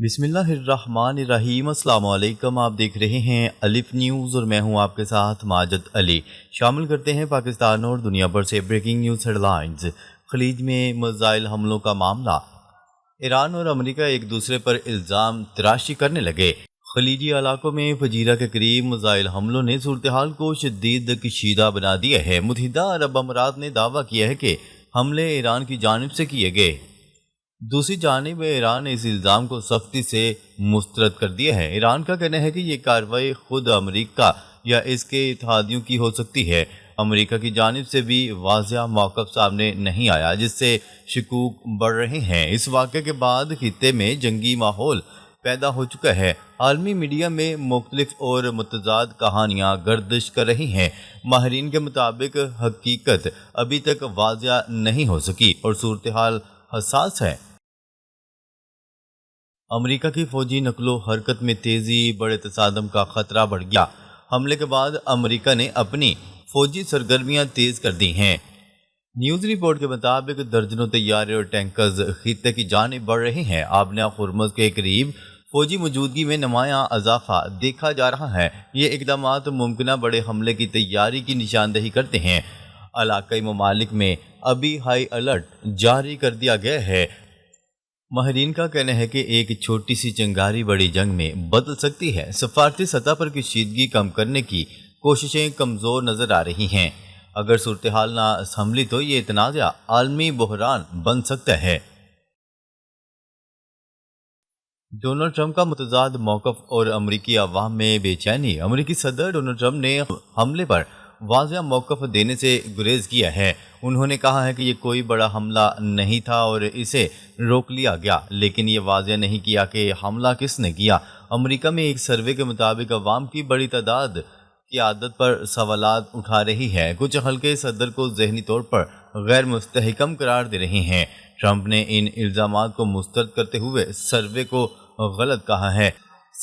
بسم اللہ الرحمن الرحیم۔ السلام علیکم، آپ دیکھ رہے ہیں الف نیوز اور میں ہوں آپ کے ساتھ ماجد علی۔ شامل کرتے ہیں پاکستان اور دنیا بھر سے بریکنگ نیوز ہیڈ لائنز۔ خلیج میں میزائل حملوں کا معاملہ، ایران اور امریکہ ایک دوسرے پر الزام تراشی کرنے لگے۔ خلیجی علاقوں میں فجیرہ کے قریب میزائل حملوں نے صورتحال کو شدید کشیدہ بنا دیا ہے۔ متحدہ عرب امارات نے دعویٰ کیا ہے کہ حملے ایران کی جانب سے کیے گئے۔ دوسری جانب ایران نے اس الزام کو سختی سے مسترد کر دیا ہے۔ ایران کا کہنا ہے کہ یہ کارروائی خود امریکہ یا اس کے اتحادیوں کی ہو سکتی ہے۔ امریکہ کی جانب سے بھی واضح موقف سامنے نہیں آیا، جس سے شکوک بڑھ رہے ہیں۔ اس واقعے کے بعد خطے میں جنگی ماحول پیدا ہو چکا ہے۔ عالمی میڈیا میں مختلف اور متضاد کہانیاں گردش کر رہی ہیں۔ ماہرین کے مطابق حقیقت ابھی تک واضح نہیں ہو سکی اور صورتحال حساس ہے۔ امریکہ کی فوجی نقل و حرکت میں تیزی، بڑے تصادم کا خطرہ بڑھ گیا۔ حملے کے بعد امریکہ نے اپنی فوجی سرگرمیاں تیز کر دی ہیں۔ نیوز رپورٹ کے مطابق درجنوں طیارے اور ٹینکرز خطے کی جانب بڑھ رہے ہیں۔ آبنہ ہرمز کے قریب فوجی موجودگی میں نمایاں اضافہ دیکھا جا رہا ہے۔ یہ اقدامات ممکنہ بڑے حملے کی تیاری کی نشاندہی کرتے ہیں۔ علاقائی ممالک میں ابھی ہائی الرٹ جاری کر دیا گیا ہے۔ ماہرین کا کہنا ہے کہ ایک چھوٹی سی چنگاری بڑی جنگ میں بدل سکتی ہے۔ سفارتی سطح پر کشیدگی کم کرنے کی کوششیں کمزور نظر آ رہی ہیں۔ اگر صورتحال نہ سنبھلی تو یہ تنازع عالمی بحران بن سکتا ہے۔ ڈونلڈ ٹرمپ کا متضاد موقف اور امریکی عوام میں بے چینی۔ امریکی صدر ڈونلڈ ٹرمپ نے حملے پر واضح موقف دینے سے گریز کیا ہے۔ انہوں نے کہا ہے کہ یہ کوئی بڑا حملہ نہیں تھا اور اسے روک لیا گیا، لیکن یہ واضح نہیں کیا کہ حملہ کس نے کیا۔ امریکہ میں ایک سروے کے مطابق عوام کی بڑی تعداد قیادت پر سوالات اٹھا رہی ہے۔ کچھ حلقے صدر کو ذہنی طور پر غیر مستحکم قرار دے رہے ہیں۔ ٹرمپ نے ان الزامات کو مسترد کرتے ہوئے سروے کو غلط کہا ہے۔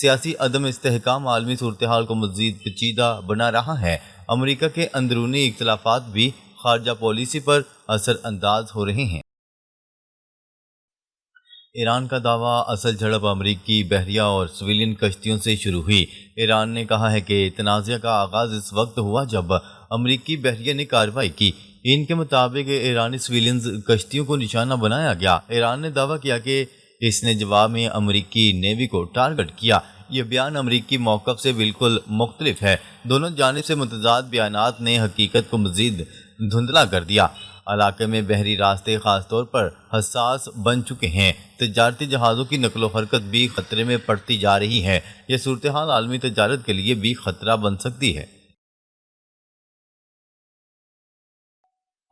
سیاسی عدم استحکام عالمی صورتحال کو مزید پیچیدہ بنا رہا ہے۔ امریکہ کے اندرونی اختلافات بھی خارجہ پالیسی پر اثر انداز ہو رہے ہیں۔ ایران کا دعویٰ، اصل جھڑپ امریکی بحریہ اور سویلین کشتیوں سے شروع ہوئی۔ ایران نے کہا ہے کہ تنازع کا آغاز اس وقت ہوا جب امریکی بحریہ نے کارروائی کی۔ ان کے مطابق ایرانی سویلین کشتیوں کو نشانہ بنایا گیا۔ ایران نے دعویٰ کیا کہ اس نے جواب میں امریکی نیوی کو ٹارگٹ کیا۔ یہ بیان امریکی موقف سے بالکل مختلف ہے۔ دونوں جانب سے متضاد بیانات نے حقیقت کو مزید دھندلا کر دیا۔ علاقے میں بحری راستے خاص طور پر حساس بن چکے ہیں۔ تجارتی جہازوں کی نقل و حرکت بھی خطرے میں پڑتی جا رہی ہے۔ یہ صورتحال عالمی تجارت کے لیے بھی خطرہ بن سکتی ہے۔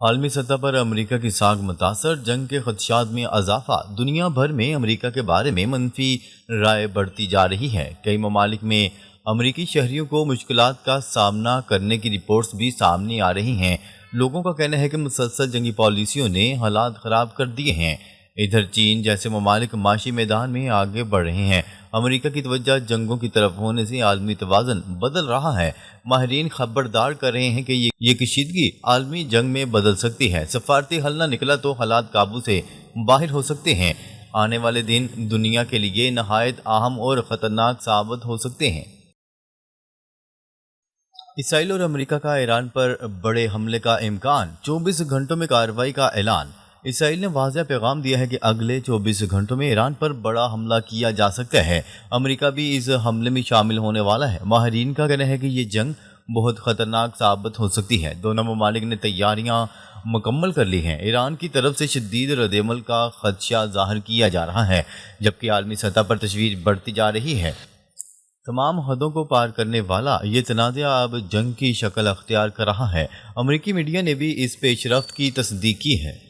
عالمی سطح پر امریکہ کی ساکھ متاثر، جنگ کے خدشات میں اضافہ۔ دنیا بھر میں امریکہ کے بارے میں منفی رائے بڑھتی جا رہی ہے۔ کئی ممالک میں امریکی شہریوں کو مشکلات کا سامنا کرنے کی رپورٹس بھی سامنے آ رہی ہیں۔ لوگوں کا کہنا ہے کہ مسلسل جنگی پالیسیوں نے حالات خراب کر دیے ہیں۔ ادھر چین جیسے ممالک معاشی میدان میں آگے بڑھ رہے ہیں۔ امریکہ کی توجہ جنگوں کی طرف ہونے سے عالمی توازن بدل رہا ہے۔ ماہرین خبردار کر رہے ہیں کہ یہ کشیدگی عالمی جنگ میں بدل سکتی ہے۔ سفارتی حل نہ نکلا تو حالات قابو سے باہر ہو سکتے ہیں۔ آنے والے دن دنیا کے لیے نہایت اہم اور خطرناک ثابت ہو سکتے ہیں۔ اسرائیل اور امریکہ کا ایران پر بڑے حملے کا امکان، 24 گھنٹوں میں کارروائی کا اعلان۔ اسرائیل نے واضح پیغام دیا ہے کہ اگلے 24 گھنٹوں میں ایران پر بڑا حملہ کیا جا سکتا ہے۔ امریکہ بھی اس حملے میں شامل ہونے والا ہے۔ ماہرین کا کہنا ہے کہ یہ جنگ بہت خطرناک ثابت ہو سکتی ہے۔ دونوں ممالک نے تیاریاں مکمل کر لی ہیں۔ ایران کی طرف سے شدید ردعمل کا خدشہ ظاہر کیا جا رہا ہے، جبکہ عالمی سطح پر تشویش بڑھتی جا رہی ہے۔ تمام حدوں کو پار کرنے والا یہ تنازع اب جنگ کی شکل اختیار کر رہا ہے۔ امریکی میڈیا نے بھی اس پیش رفت کی تصدیق کی ہے۔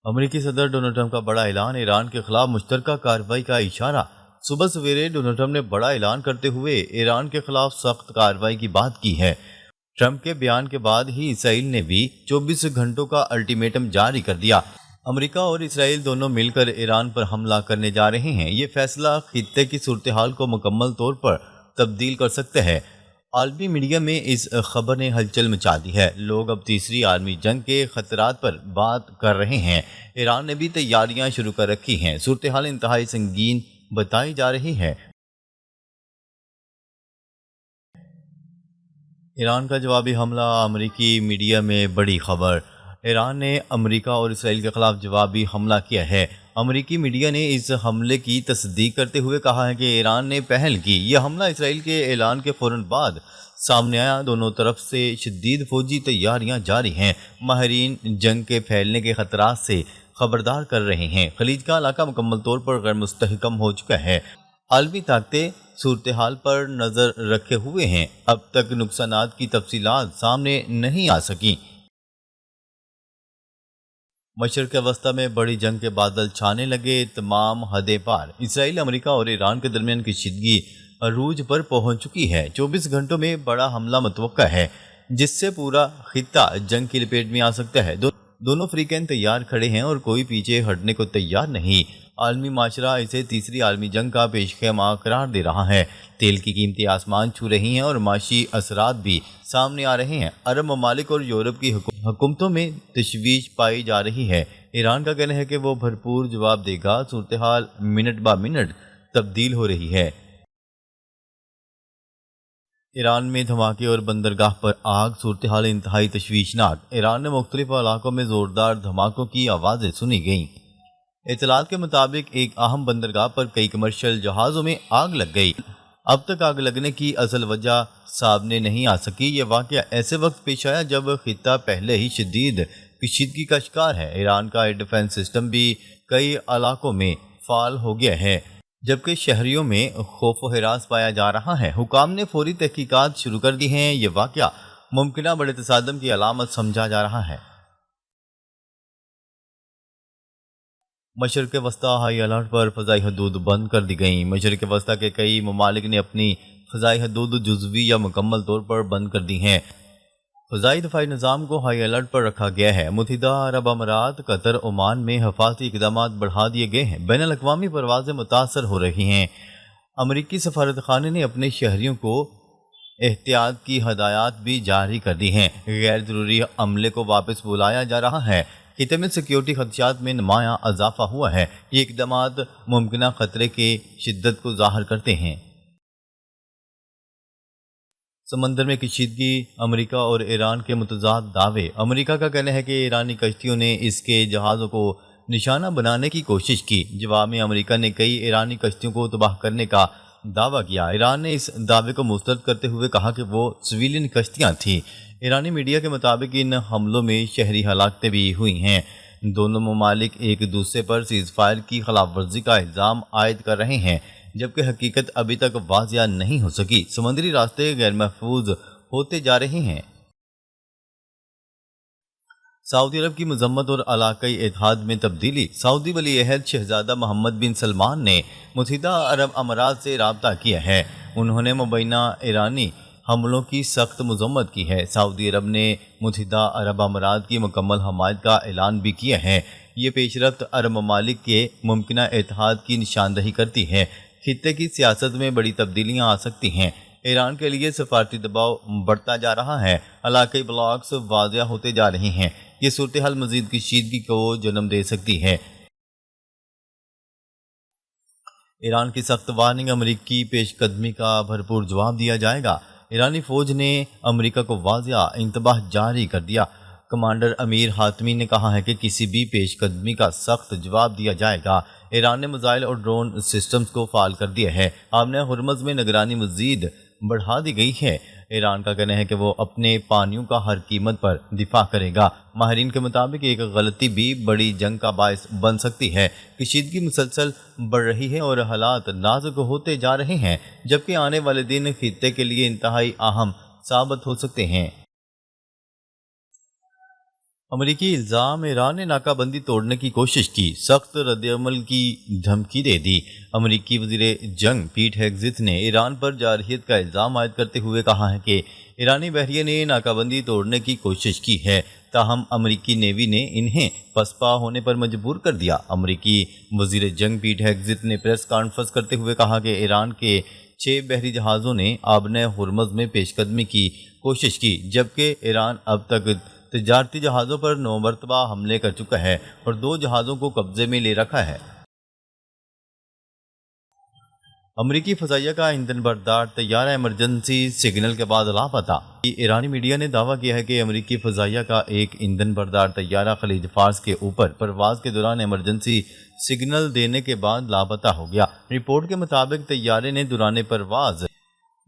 امریکی صدر ڈونلڈ ٹرمپ کا بڑا اعلان، ایران کے خلاف مشترکہ کارروائی کا اشارہ۔ صبح سویرے ڈونلڈ ٹرمپ نے بڑا اعلان کرتے ہوئے ایران کے خلاف سخت کارروائی کی بات کی ہے۔ ٹرمپ کے بیان کے بعد ہی اسرائیل نے بھی 24 گھنٹوں کا الٹیمیٹم جاری کر دیا۔ امریکہ اور اسرائیل دونوں مل کر ایران پر حملہ کرنے جا رہے ہیں۔ یہ فیصلہ خطے کی صورتحال کو مکمل طور پر تبدیل کر سکتا ہے۔ عالمی میڈیا میں اس خبر نے ہلچل مچا دی ہے۔ لوگ اب تیسری عالمی جنگ کے خطرات پر بات کر رہے ہیں۔ ایران نے بھی تیاریاں شروع کر رکھی ہیں۔ صورتحال انتہائی سنگین بتائی جا رہی ہے۔ ایران کا جوابی حملہ، امریکی میڈیا میں بڑی خبر۔ ایران نے امریکہ اور اسرائیل کے خلاف جوابی حملہ کیا ہے۔ امریکی میڈیا نے اس حملے کی تصدیق کرتے ہوئے کہا ہے کہ ایران نے پہل کی۔ یہ حملہ اسرائیل کے اعلان کے فوراً بعد سامنے آیا۔ دونوں طرف سے شدید فوجی تیاریاں جاری ہیں۔ ماہرین جنگ کے پھیلنے کے خطرات سے خبردار کر رہے ہیں۔ خلیج کا علاقہ مکمل طور پر غیر مستحکم ہو چکا ہے۔ عالمی طاقتیں صورتحال پر نظر رکھے ہوئے ہیں۔ اب تک نقصانات کی تفصیلات سامنے نہیں آ سکیں۔ مشرق وسطی میں بڑی جنگ کے بادل چھانے لگے، تمام حدیں پار۔ اسرائیل، امریکہ اور ایران کے درمیان کشیدگی عروج پر پہنچ چکی ہے۔ 24 گھنٹوں میں بڑا حملہ متوقع ہے جس سے پورا خطہ جنگ کی لپیٹ میں آ سکتا ہے۔ دونوں فریقین تیار کھڑے ہیں اور کوئی پیچھے ہٹنے کو تیار نہیں۔ عالمی معاشرہ اسے تیسری عالمی جنگ کا پیش خیمہ قرار دے رہا ہے۔ تیل کی قیمتیں آسمان چھو رہی ہیں اور معاشی اثرات بھی سامنے آ رہے ہیں۔ عرب ممالک اور یورپ کی حکومتوں میں تشویش پائی جا رہی ہے۔ ایران کا کہنا ہے کہ وہ بھرپور جواب دے گا۔ صورتحال منٹ با منٹ تبدیل ہو رہی ہے۔ ایران میں دھماکے اور بندرگاہ پر آگ، صورتحال انتہائی تشویشناک۔ ایران میں مختلف علاقوں میں زوردار دھماکوں کی آوازیں سنی گئیں۔ اطلاعات کے مطابق ایک اہم بندرگاہ پر کئی کمرشل جہازوں میں آگ لگ گئی۔ اب تک آگ لگنے کی اصل وجہ سامنے نہیں آ سکی۔ یہ واقعہ ایسے وقت پیش آیا جب خطہ پہلے ہی شدید کشیدگی کا شکار ہے۔ ایران کا ایئر ڈیفنس سسٹم بھی کئی علاقوں میں فعال ہو گیا ہے، جبکہ شہریوں میں خوف و ہراس پایا جا رہا ہے۔ حکام نے فوری تحقیقات شروع کر دی ہیں۔ یہ واقعہ ممکنہ بڑے تصادم کی علامت سمجھا جا رہا ہے۔ مشرق وسطی ہائی الرٹ پر فضائی حدود بند کر دی گئیں۔ مشرق وسطی کے کئی ممالک نے اپنی فضائی حدود جزوی یا مکمل طور پر بند کر دی ہیں۔ فضائی دفاعی نظام کو ہائی الرٹ پر رکھا گیا ہے۔ متحدہ عرب امارات، قطر، عمان میں حفاظتی اقدامات بڑھا دیے گئے ہیں۔ بین الاقوامی پروازیں متاثر ہو رہی ہیں۔ امریکی سفارت خانے نے اپنے شہریوں کو احتیاط کی ہدایات بھی جاری کر دی ہیں۔ غیر ضروری عملے کو واپس بلایا جا رہا ہے۔ خطے میں سیکیورٹی خدشات میں نمایاں اضافہ ہوا ہے۔ یہ اقدامات ممکنہ خطرے کی شدت کو ظاہر کرتے ہیں۔ سمندر میں کشیدگی، امریکہ اور ایران کے متضاد دعوے۔ امریکہ کا کہنا ہے کہ ایرانی کشتیوں نے اس کے جہازوں کو نشانہ بنانے کی کوشش کی۔ جواب میں امریکہ نے کئی ایرانی کشتیوں کو تباہ کرنے کا دعویٰ کیا۔ ایران نے اس دعوے کو مسترد کرتے ہوئے کہا کہ وہ سویلین کشتیاں تھیں۔ ایرانی میڈیا کے مطابق ان حملوں میں شہری ہلاکتیں بھی ہوئی ہیں۔ دونوں ممالک ایک دوسرے پر سیز فائر کی خلاف ورزی کا الزام عائد کر رہے ہیں، جبکہ حقیقت ابھی تک واضح نہیں ہو سکی۔ سمندری راستے غیر محفوظ ہوتے جا رہے ہیں۔ سعودی عرب کی مذمت اور علاقائی اتحاد میں تبدیلی۔ سعودی ولی عہد شہزادہ محمد بن سلمان نے متحدہ عرب امارات سے رابطہ کیا ہے۔ انہوں نے مبینہ ایرانی حملوں کی سخت مذمت کی ہے۔ سعودی عرب نے متحدہ عرب امارات کی مکمل حمایت کا اعلان بھی کیا ہے۔ یہ پیش رفت عرب ممالک کے ممکنہ اتحاد کی نشاندہی کرتی ہے۔ خطے کی سیاست میں بڑی تبدیلیاں آ سکتی ہیں۔ ایران کے لیے سفارتی دباؤ بڑھتا جا رہا ہے۔ علاقائی بلاکس واضح ہوتے جا رہے ہیں۔ یہ صورتحال مزید کشیدگی کو جنم دے سکتی ہے۔ ایران کی سخت وارننگ، امریکی پیش قدمی کا بھرپور جواب دیا جائے گا۔ ایرانی فوج نے امریکہ کو واضح انتباہ جاری کر دیا۔ کمانڈر امیر حاتمی نے کہا ہے کہ کسی بھی پیش قدمی کا سخت جواب دیا جائے گا۔ ایران نے میزائل اور ڈرون سسٹمز کو فعال کر دیا ہے۔ آبنہ ہرمز میں نگرانی مزید بڑھا دی گئی ہے۔ ایران کا کہنا ہے کہ وہ اپنے پانیوں کا ہر قیمت پر دفاع کرے گا۔ ماہرین کے مطابق ایک غلطی بھی بڑی جنگ کا باعث بن سکتی ہے۔ کشیدگی مسلسل بڑھ رہی ہے اور حالات نازک ہوتے جا رہے ہیں، جبکہ آنے والے دن خطے کے لیے انتہائی اہم ثابت ہو سکتے ہیں۔ امریکی الزام، ایران نے ناکہ بندی توڑنے کی کوشش کی، سخت ردعمل کی دھمکی دے دی۔ امریکی وزیر جنگ پیٹ ہیگزیت نے ایران پر جارحیت کا الزام عائد کرتے ہوئے کہا ہے کہ ایرانی بحریے نے ناکہ بندی توڑنے کی کوشش کی ہے، تاہم امریکی نیوی نے انہیں پسپا ہونے پر مجبور کر دیا۔ امریکی وزیر جنگ پیٹ ہیگزیت نے پریس کانفرنس کرتے ہوئے کہا کہ ایران کے 6 بحری جہازوں نے آبنۂ ہرمز میں پیش قدمی کی کوشش کی، جبکہ ایران اب تک تجارتی جہازوں پر 9 مرتبہ حملے کر چکا ہے اور 2 جہازوں کو قبضے میں لے رکھا ہے۔ امریکی فضائیہ کا ایندھن بردار طیارہ ایمرجنسی سگنل کے بعد لاپتہ۔ ایرانی میڈیا نے دعویٰ کیا ہے کہ امریکی فضائیہ کا ایک ایندھن بردار طیارہ خلیج فارس کے اوپر پرواز کے دوران ایمرجنسی سگنل دینے کے بعد لاپتہ ہو گیا۔ رپورٹ کے مطابق طیارے نے دوران پرواز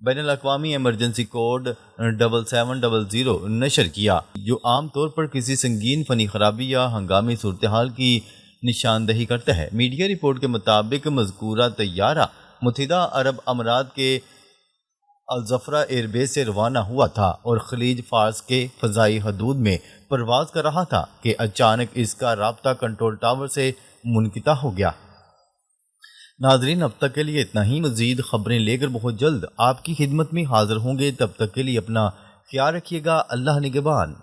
بین الاقوامی ایمرجنسی کوڈ 7700 نشر کیا، جو عام طور پر کسی سنگین فنی خرابی یا ہنگامی صورتحال کی نشاندہی کرتا ہے۔ میڈیا رپورٹ کے مطابق مذکورہ طیارہ متحدہ عرب امارات کے الزفرہ ایئر بیس سے روانہ ہوا تھا اور خلیج فارس کے فضائی حدود میں پرواز کر رہا تھا کہ اچانک اس کا رابطہ کنٹرول ٹاور سے منقطع ہو گیا۔ ناظرین، اب تک کے لیے اتنا ہی۔ مزید خبریں لے کر بہت جلد آپ کی خدمت میں حاضر ہوں گے، تب تک کے لیے اپنا خیال رکھیے گا۔ اللہ نگہبان۔